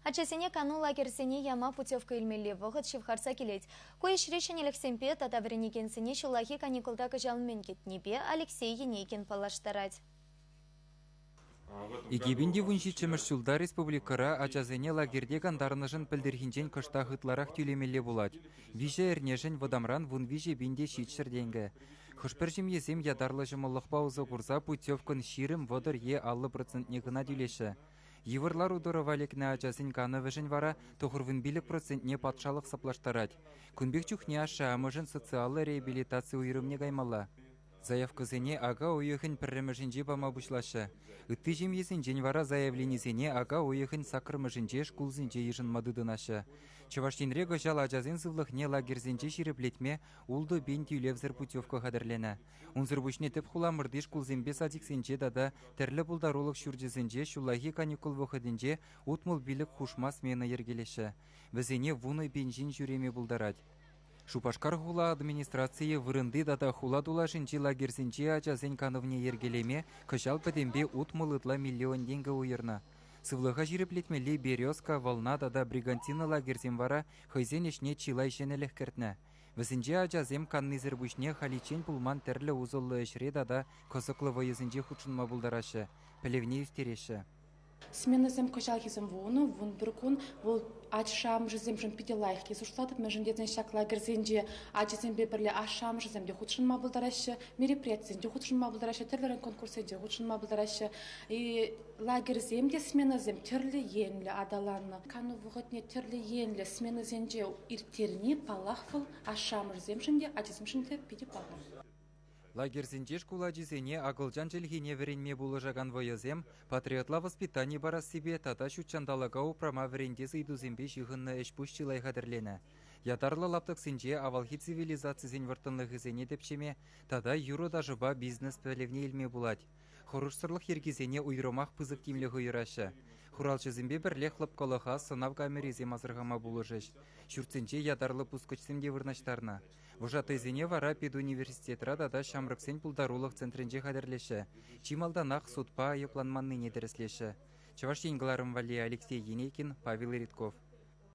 Ачасене кану лагерсене яма путевка илмелле вғыт шевхарса келет. Кой шрешен елексемпе татавренекенсене шулахи каникултак жалмен кетнебе Алексей Енейкин палаштарать. Игебинде вуншичемеш жылда республикара ачазене лагерде кандарнышын пілдерхинчен кышта хытларах тюлемелле булать. Виже эрнешен водамран вун виже бинде шитшерденге. Хышпержим езем ядарлы жымылық паузы курса путевкан ширым водыр е 50% гына тюлеше. Еврлар удыры валекне ачасын каны вешен вара тухырвын билік процентне патшалық саплаштарать. Күнбек чухне аша амыжын социалы реабилитация уйрымне гаймала. Заявкызене ага уехын пірремішінже бама бұшлашы. Үтті жемесін жен вара заявленесене ага уехын сақырмышынже шкулзінже ежін мадыдынашы. Чываштенре гожал ажазын сывлықне лагерзенже ширеплетме улды бен тюлевзір путевка қадырлені. Унзыр бұшне тіп хуламырды шкулзенбе садиксенже дада тәрлі бұлдарулық шүрджізенже шулахи каникул вұқыдынже утмыл билік хушмас мені ергелеші. Візене вуны бенжин жүреме бұлдарад. Шупашкар хула администрация вырынды дата хула дулашынчи лагерсенчи ачасен кановне ергелеме кышал пәдембе утмылытла миллион деньги уйырна. Сывлыға жиреплетмелі Березка, Волна дада Бригантина лагерсен вара хайзен ішне чилайшен әліх кертні. Візінже ачасем каннызыр бүшне халичен пулман тәрлі узылы ішре дада косықлы вайызынже худшынма бұлдарашы, пілевне үстереші. Смена зем кожал хизем вуну, вун біркун, вол ачшам жызем жын пиделайх кез уштатып, мәжін деден шак лагерзенде ачызем бебірлі ашшам жыземде худшынма бұлдарашы, мероприятиенде худшынма бұлдарашы, түрлерін конкурсенде худшынма бұлдарашы. И лагерземде смена зем түрлі енлі адаланны. Кану вғытне түрлі енлі смена зенде иртеріне палахфыл ашшам жызем жынде ачызем жынде пиде палах. Лагерзенде шкуладжизене агылжан желхине веренме булыжаган войызем, патриотла воспитание барас себе тата шучандалага упрама веренде зайдузембе жығынны эшпушчы лайхадырлені. Ятарлы лаптықсенже авалхи цивилизациясен вартынлығы зене депшеме, тада юро дажыба бизнес пәлевне илме булать. Хорушсырлық ергезене уйромақ пызык тимлігі уйрашы. Хуралчызембе бірле хлопкалыға сынав камерезем азырғама булыжыш. Шүртсенже ятарлы пускочсемде вырнаштарна. Вожатайзене вара педуниверситетра дада шамрыксен пулдарулық центренже қадірлеші. Чималданақ судпа айыпланманны недеріслеші. Чаваш енгіларым Валия Алексей Енейкин, Павел Ритков.